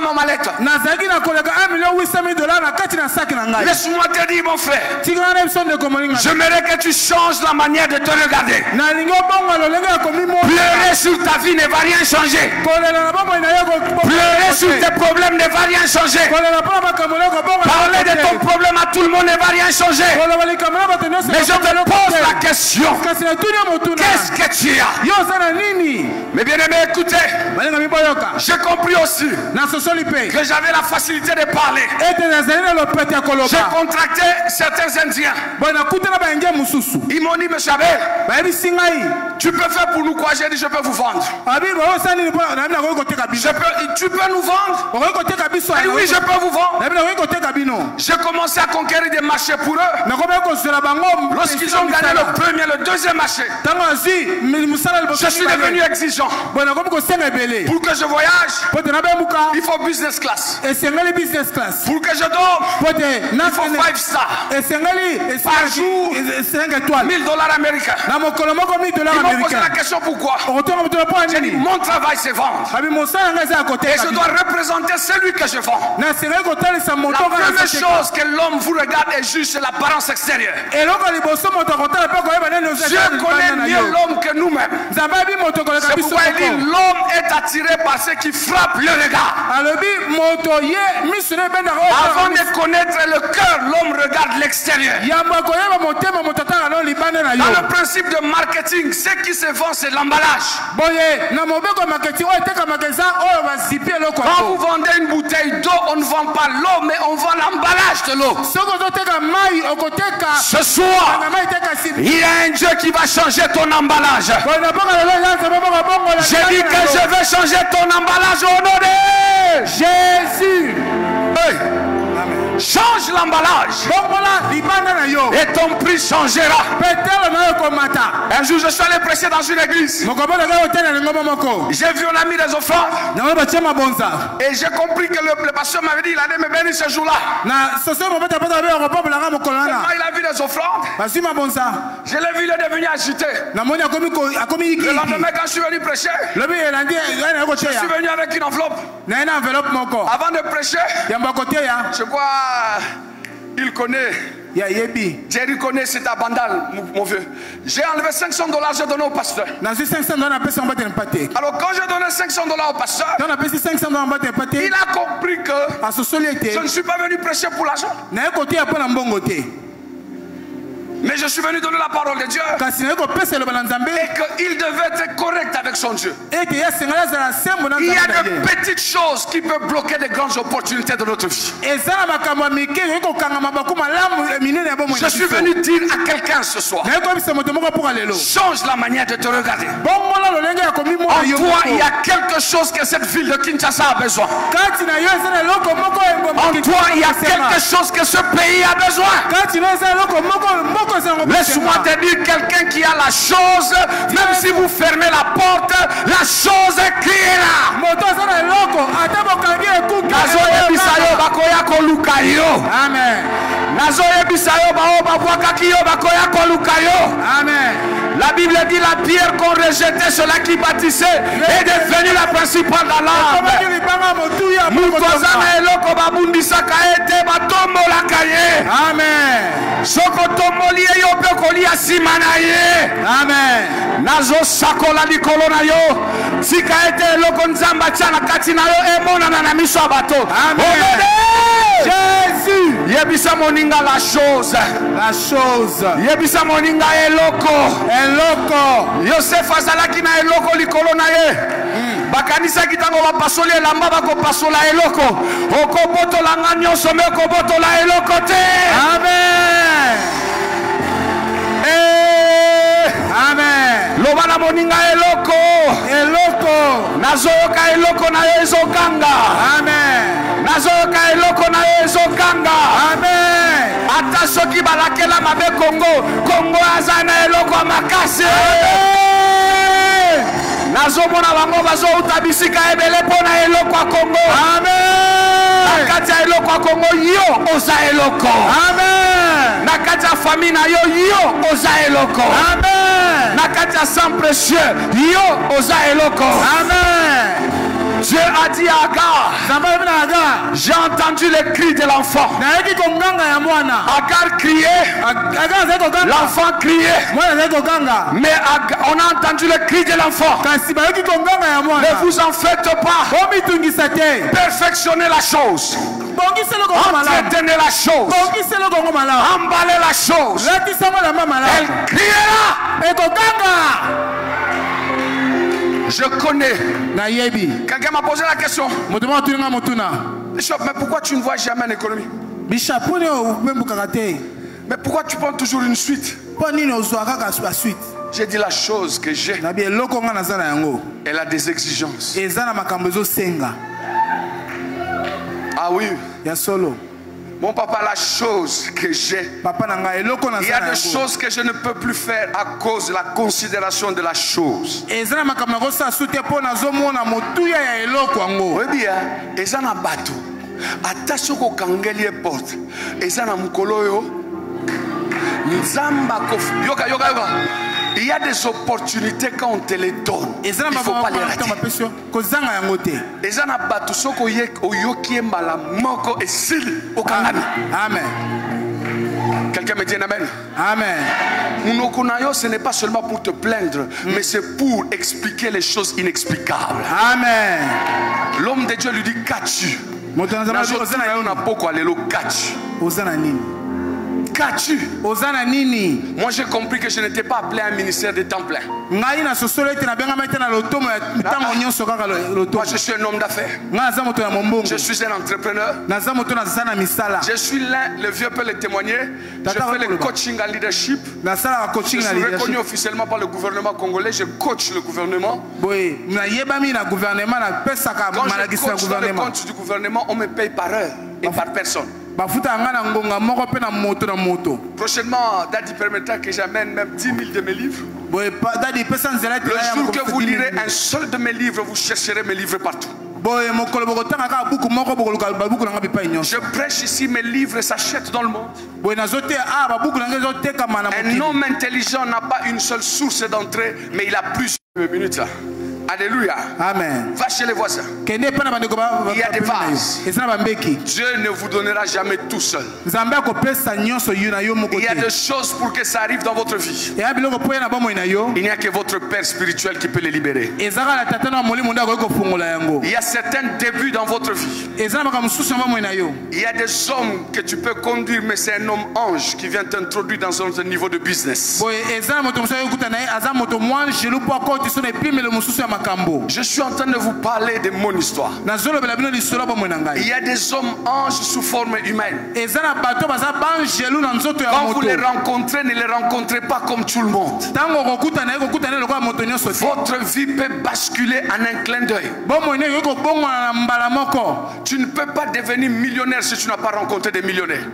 mon mallette. Laisse-moi te dire, mon frère. J'aimerais que tu changes la manière de te regarder. Pleurer sur ta vie ne va rien changer. Pleurer sur tes problèmes ne va rien changer. Parler de ton problème à tout le monde ne va rien changer. Mais je te pose la question. Qu'est-ce que tu as? Mais bien aimé, écoutez. J'ai compris aussi que j'avais la facilité de parler. J'ai contracté certains Indiens. Ils m'ont dit, monsieur Abel, tu peux faire pour nous quoi? J'ai dit, je peux vous vendre. Tu peux nous vendre? Et oui, je peux vous vendre. J'ai commencé à conquérir des marchés pour eux. Lorsqu'ils ont gagné le premier, le deuxième marché, je suis devenu exigeant. Pour que je voyage, il faut business class. Pour que je dorme, il faut 5 stars. Par jour, $1000 américains. Ils m'ont posé la question pourquoi. J'ai dit, mon travail c'est vendre. Et je dois représenter celui que je vends. La première chose que l'homme vous regarde et juge, c'est l'apparence extérieure. Dieu connaît mieux l'homme que nous-mêmes. C'est pourquoi il dit, l'homme est attiré par ce qui frappe le regard. Avant de connaître le cœur, l'homme regarde l'extérieur. Dans le principe de marketing, ce qui se vend, c'est l'emballage. Quand vous vendez une bouteille d'eau, on ne vend pas l'eau, mais on vend l'emballage de l'eau. Ce soir, il y a un Dieu qui va changer ton emballage. J'ai dit que je vais changer ton emballage au nom de Jésus. Hey. Change l'emballage et ton prix changera. Un jour je suis allé prêcher dans une église. J'ai vu un ami des offrandes et j'ai compris que le pasteur m'avait dit il allait me bénir ce jour-là. Il a vu des offrandes. Je l'ai vu, il est devenu agité. Le lendemain quand je suis venu prêcher, je suis venu avec une enveloppe. Avant de prêcher, je crois il connaît. Jerry connaît cet abandal, mon vieux. J'ai enlevé $500, j'ai donné au pasteur. Alors quand j'ai donné $500 au pasteur, il a compris que je ne suis pas venu prêcher pour l'argent. Mais je suis venu donner la parole de Dieu. Et qu'il devait être correct avec son Dieu. Il y a de petites choses qui peuvent bloquer de grandes opportunités de notre vie. Je suis venu dire à quelqu'un ce soir, change la manière de te regarder. En toi, il y a quelque chose que cette ville de Kinshasa a besoin. En toi, il y a quelque chose que ce pays a besoin. Laisse-moi te dire, quelqu'un qui a la chose, même si vous fermez la porte, la chose criera. Amen. Amen. La Bible dit la pierre qu'on rejetait, cela qui bâtissait, est devenue la principale dans l'âme. Amen. Amen. Nazo sakola likolo na yo. Sika ete loko nzamba tshana kati na yo emonana na miso abato. Amen. Jésus. Yebisa moninga la chose. La chose. Yebisa moninga eloko. Eloko. Yosef azalaki na eloko likolo na ye. Bakanisa kitango bapasoli elamba bakopasola eloko. Okobotola nga nyonso me okobotola eloko te. Amen. Amen. Lobana moninga eloko. Eloko. Nazoyoka eloko na ezokanga. Amen. Nazoyoka eloko na ezokanga. Amen. Ata soki balakela mabe Kongo, Kongo azana eloko makasi. Amen. Nazomona bango bazo utabisika ebele pona eloko a Kongo. Amen. Nakati eloko a Kongo yo oza eloko. Amen. Nakati famille na yo oza eloko. Amen. Nakati sang précieux yo oza eloko. Amen. Dieu a dit à Agar, J'ai entendu les cris de l'enfant. Agar criait. L'enfant criait. Mais on a entendu le cri de l'enfant. Ne vous en faites pas. Perfectionnez la chose. Entretenez la chose. Emballez la chose. Elle criera. Je connais. Quelqu'un m'a posé la question. Bishop, mais pourquoi tu ne vois jamais une économie? Mais pourquoi tu prends toujours une suite? J'ai dit la chose que j'ai. Elle a des exigences. Ah oui. Mon papa, la chose que j'ai, il y a des choses que je ne peux plus faire à cause de la considération de la chose. Oui bien, ezana bato. Attention ko kangeli porte. Ezana mukoloyo. Nzamba kof. Yoka. Il y a des opportunités quand on te les donne. Il ne faut pas les rater. Amen. Quelqu'un me dit amen. Amen. Ce n'est pas seulement pour te plaindre, mais c'est pour expliquer les choses inexplicables. Amen. L'homme de Dieu lui dit qu'as-tu? Qu'as-tu? Moi j'ai compris que je n'étais pas appelé à un ministère de temps plein. Moi je suis un homme d'affaires. Je suis un entrepreneur. Je suis le vieux peut le témoigner. Je fais le coaching en leadership. Je suis reconnu officiellement par le gouvernement congolais. Je coach le gouvernement. Quand je coach dans le compte du gouvernement, on me paye par heure et par personne. Prochainement, Daddy permettra que j'amène même 10 000 de mes livres. Le jour que vous lirez un seul de mes livres, vous chercherez mes livres partout. Je prêche ici, mes livres s'achètent dans le monde. Un homme intelligent n'a pas une seule source d'entrée, mais il a plusieurs minutes là. Alléluia. Amen. Va chez les voisins. Il y a des vases. Dieu ne vous donnera jamais tout seul. Il y a des choses pour que ça arrive dans votre vie. Il n'y a que votre Père spirituel qui peut les libérer. Il y a certains débuts dans votre vie. Il y a des hommes que tu peux conduire, mais c'est un homme ange qui vient t'introduire dans un niveau de business. Je suis en train de vous parler de mon histoire. Il y a des hommes anges sous forme humaine. Quand vous les rencontrez, ne les rencontrez pas comme tout le monde. Votre vie peut basculer en un clin d'œil. Tu ne peux pas devenir millionnaire si tu n'as pas rencontré des millionnaires.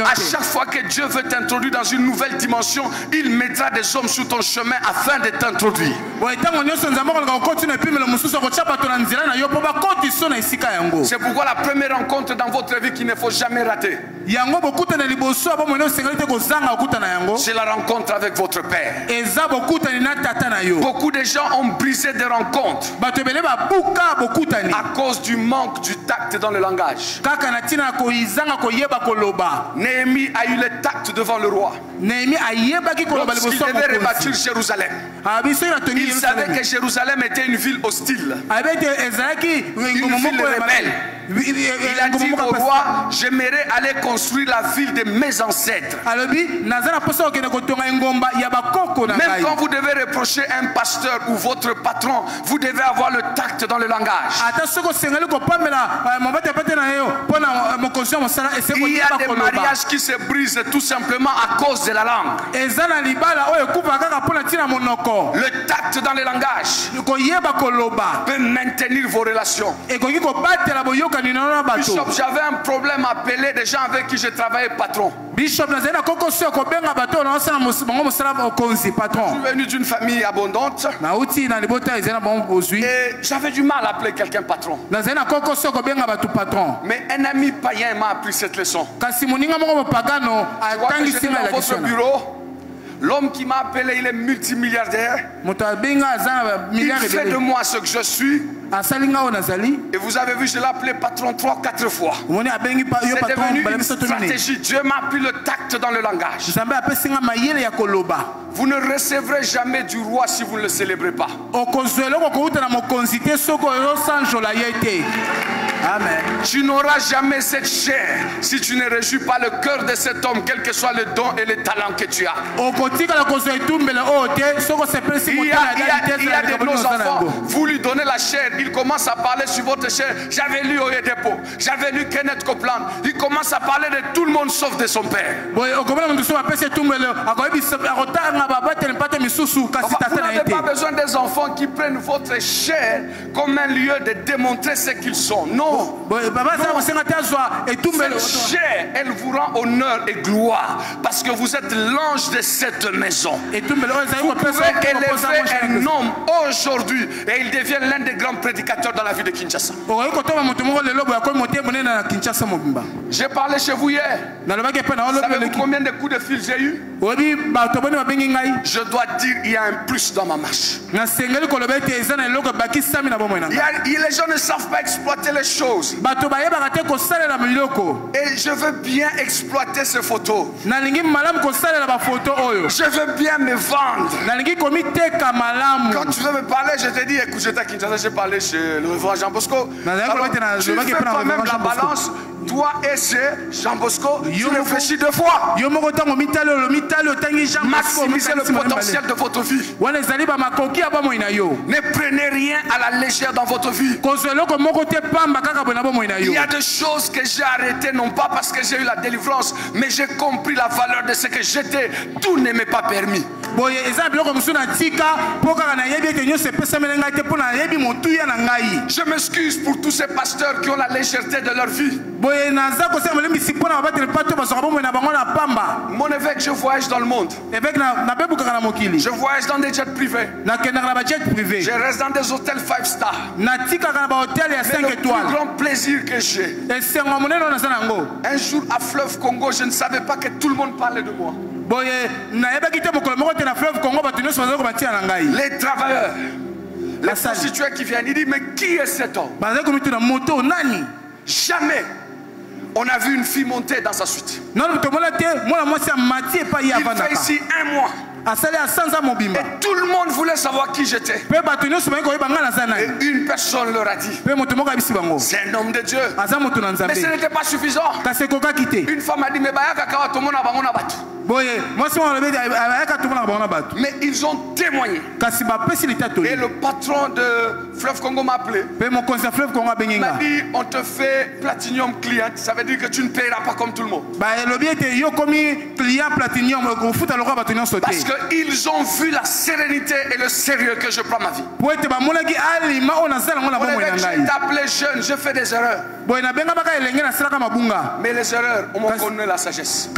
À chaque fois que Dieu veut t'introduire dans une nouvelle dimension, il mettra des hommes sur ton chemin afin de t'introduire. C'est pourquoi la première rencontre dans votre vie qu'il ne faut jamais rater, c'est la rencontre avec votre Père. Beaucoup de gens ont brisé des rencontres à cause du manque du tact dans le langage. Néhémie a eu le tact devant le roi. Lorsqu'il devait rebâtir Jérusalem, il savait que Jérusalem était une ville hostile, une ville rebelle. Il a dit au roi, j'aimerais aller construire la ville de mes ancêtres. Même quand vous devez reprocher un pasteur ou votre patron, vous devez avoir le tact dans le langage. Il y a des mariages qui se brisent tout simplement à cause de la langue. Le tact dans le langage peut maintenir vos relations. Bishop, j'avais un problème à appeler des gens avec qui je travaillais patron. Je suis venu d'une famille abondante et j'avais du mal à appeler quelqu'un patron. Mais un ami païen m'a appris cette leçon. Je vois que j'étais dans votre bureau. L'homme qui m'a appelé, il est multimilliardaire. Il fait de moi ce que je suis. Et vous avez vu, je l'ai appelé patron 3-4 fois. C'est devenu une stratégie. Dieu m'a appris le tact dans le langage. Vous ne recevrez jamais du roi si vous ne le célébrez pas. Amen. Tu n'auras jamais cette chair si tu ne réjouis pas le cœur de cet homme, quel que soit le don et le talent que tu as. Il y a de nos enfants, vous lui donnez la chair, il commence à parler sur votre chair. J'avais lu Oyedepo, j'avais lu Kenneth Copeland. Il commence à parler de tout le monde sauf de son père. Vous n'avez pas besoin des enfants qui prennent votre chair comme un lieu de démontrer ce qu'ils sont. Non. Cette chair, elle vous rend honneur et gloire parce que vous êtes l'ange de cette maison. Vous pouvez élever un homme aujourd'hui et il devient l'un des grands prédicateurs dans la vie de Kinshasa. J'ai parlé chez vous hier. Savez-vous combien de coups de fil j'ai eu? Je dois dire il y a un plus dans ma marche. Les gens ne savent pas exploiter les choses. Et je veux bien exploiter ces photos. Je veux bien me vendre. Quand tu veux me parler, je te dis écoute, j'étais à Kinshasa, j'ai parlé chez le révérend Jean Bosco. Alors, tu fais toi-même la balance. Toi et chez Jean Bosco, tu réfléchis 2 fois. Maximisez le potentiel de votre vie. Ne prenez rien à la légère dans votre vie. Il y a des choses que j'ai arrêtées, non pas parce que j'ai eu la délivrance, mais j'ai compris la valeur de ce que j'étais. Tout ne m'est pas permis. Je m'excuse pour tous ces pasteurs qui ont la légèreté de leur vie. Mon évêque, je voyage dans le monde. Je voyage dans des jets privés. Je reste dans des hôtels 5 stars. Mais le plus grand plaisir que j'ai, un jour à Fleuve Congo, je ne savais pas que tout le monde parlait de moi. Les travailleurs, les prostituées qui viennent, ils disent mais qui est cet homme? Jamais on a vu une fille monter dans sa suite. Il fait ici 1 mois. Et tout le monde voulait savoir qui j'étais. Et une personne leur a dit c'est un homme de Dieu. Mais ce n'était pas suffisant. Une femme a dit mais ils ont témoigné. Et le patron de Fleuve Congo m'a appelé. Il m'a dit on te fait platinum client. Ça veut dire que tu ne paieras pas comme tout le monde. Parce qu'ils ont vu la sérénité et le sérieux que je prends ma vie. J'ai été appelé jeune, je fais des erreurs. Mais les erreurs, on me connaît la sagesse.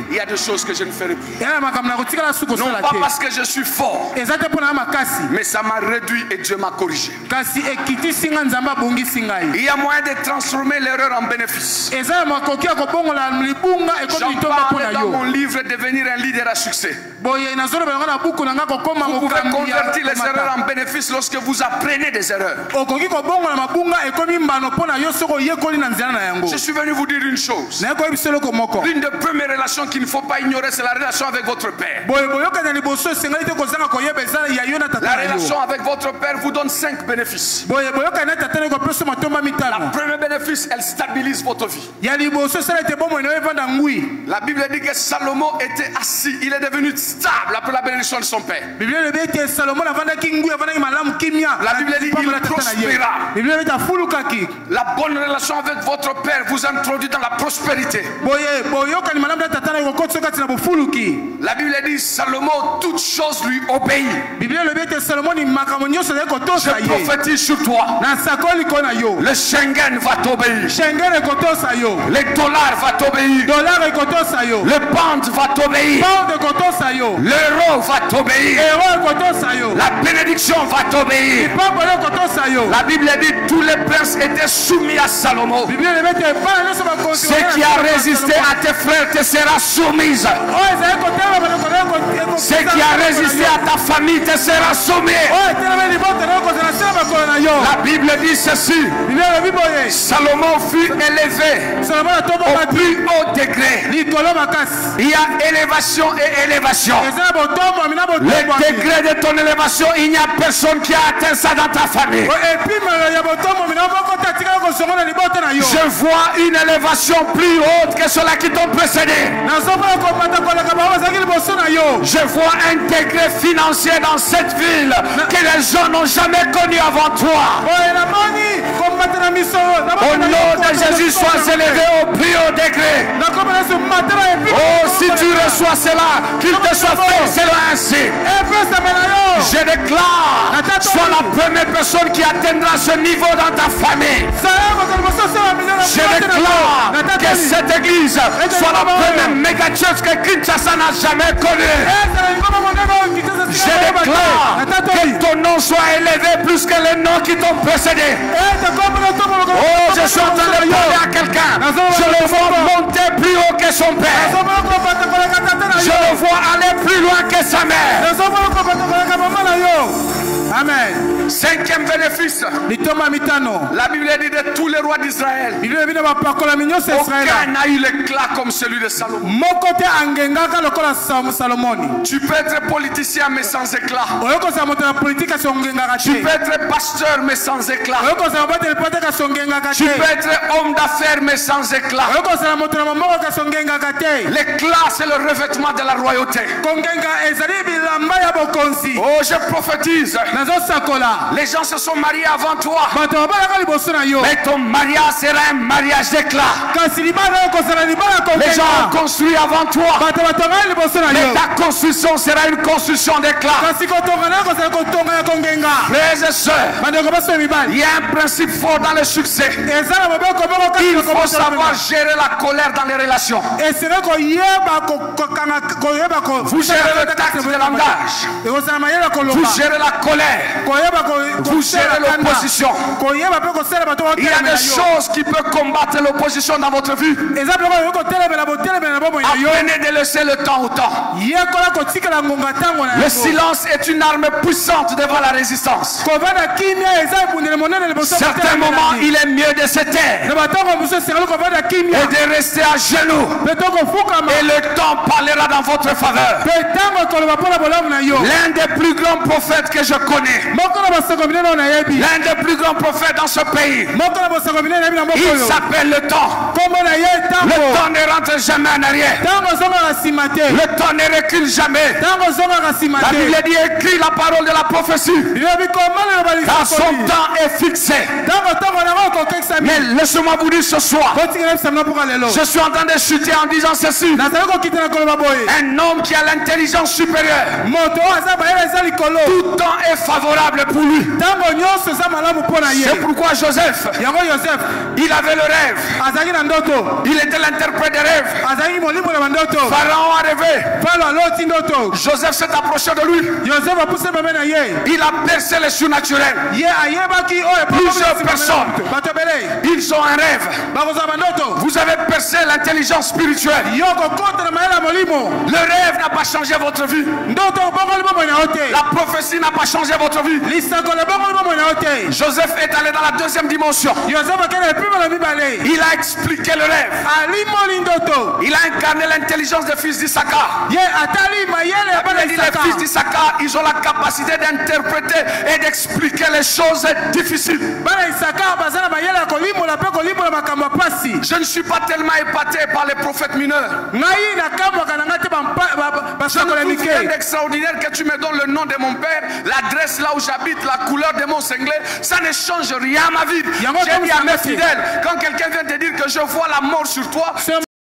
Il y a des choses que je ne ferai plus. Non pas parce que je suis fort, mais ça m'a réduit et Dieu m'a corrigé. Il y a moyen de transformer l'erreur en bénéfice. J'en parle dans mon livre Devenir un leader à succès. Vous pouvez convertir les erreurs en bénéfices lorsque vous apprenez des erreurs. Je suis venu vous dire une chose. L'une des premières relations qu'il ne faut pas ignorer, c'est la relation avec votre père. La relation avec votre père vous donne 5 bénéfices. La première bénéfice, elle stabilise votre vie. La Bible dit que Salomon était assis, il est devenu stable après la bénédiction de son père. La Bible dit qu'il prospéra. La bonne relation avec votre père vous introduit dans la prospérité. La Bible dit Salomon, toute chose lui obéit. Je prophétise sur toi. Le Schengen va t'obéir. Les dollars va t'obéir. Le pound va t'obéir. L'héros va t'obéir. La bénédiction va t'obéir. La Bible dit tous les princes étaient soumis à Salomon. Ce qui a résisté à tes frères te sera soumise. Ce qui a résisté à ta famille te sera soumis. La Bible dit ceci. Salomon fut élevé au plus haut degré. Il y a élévation et élévation. Le degré de ton élévation, il n'y a personne qui a atteint ça dans ta famille. Je vois une élévation plus haute que ceux-là qui t'ont précédé. Je vois un degré financier dans cette ville que les gens n'ont jamais connu avant toi. Au nom de Jésus, sois élevé au plus haut degré. Oh, si tu reçois cela, qu'il te soit fait cela ainsi. Je déclare, sois la première personne qui atteindra ce niveau dans ta famille. Je déclare que cette église soit la première méga church que Kinshasa n'a jamais connue. Je déclare que ton nom soit élevé plus que les noms qui t'ont précédé. Oh, je suis en train de parler à quelqu'un. Je le vois monter plus haut que son père. Je le vois aller plus loin que sa mère. Amen. Cinquième bénéfice. La Bible dit de tous les rois d'Israël, aucun n'a eu l'éclat comme celui de Salomon. Tu peux être politicien mais sans éclat. Tu peux être pasteur mais sans éclat. Tu peux être homme d'affaires mais sans éclat. L'éclat c'est le revêtement de la royauté. Oh, je prophétise. Les gens se sont mariés avant toi. Mais ton mariage sera un mariage d'éclat. Les gens ont construit avant toi. Mais ta construction sera une construction d'éclat. Frères et sœurs, il y a un principe fort dans le succès. Il faut savoir gérer la colère dans les relations. Vous gérez le tact de langage. Vous gérez la colère. Vous gérez l'opposition. Il y a des choses qui peuvent combattre l'opposition dans votre vie. Apprenez de laisser le temps au temps. Le silence est une arme puissante devant la résistance. Certains moments, il est mieux de se taire et de rester à genoux. Et le temps parlera dans votre faveur. L'un des plus grands prophètes que je connais, l'un des plus grands prophètes dans ce pays, il s'appelle le temps. Le temps ne rentre jamais en arrière. Le temps ne recule jamais. La Bible dit écrit la parole de la prophétie. Car son temps est fixé. Mais laissez-moi vous dire ce soir, je suis en train de chuter en disant ceci. Un homme qui a l'intelligence supérieure, tout temps est favorable pour lui. C'est pourquoi Joseph, il avait le rêve. Il était l'interprète des rêves. Pharaon a rêvé. Joseph s'est approché de lui. Il a percé le surnaturel. Plusieurs personnes, ils ont un rêve. Vous avez percé l'intelligence spirituelle. Le rêve n'a pas changé votre vie. La prophétie n'a pas changé votre vie. Joseph est allé dans la deuxième dimension. Il a expliqué le rêve. Il a incarné l'intelligence des fils d'Issachar. Les fils d'Issachar, ils ont la capacité d'interpréter et d'expliquer les choses difficiles. Je ne suis pas tellement épaté par les prophètes mineurs. Je trouve extraordinaire que tu me donnes le nom de mon père, l'adresse là où j'habite, la couleur de mon cinglet. Ça ne change rien à ma vie. J'ai dit à mes fidèles, quand quelqu'un vient te dire que je vois la mort sur toi,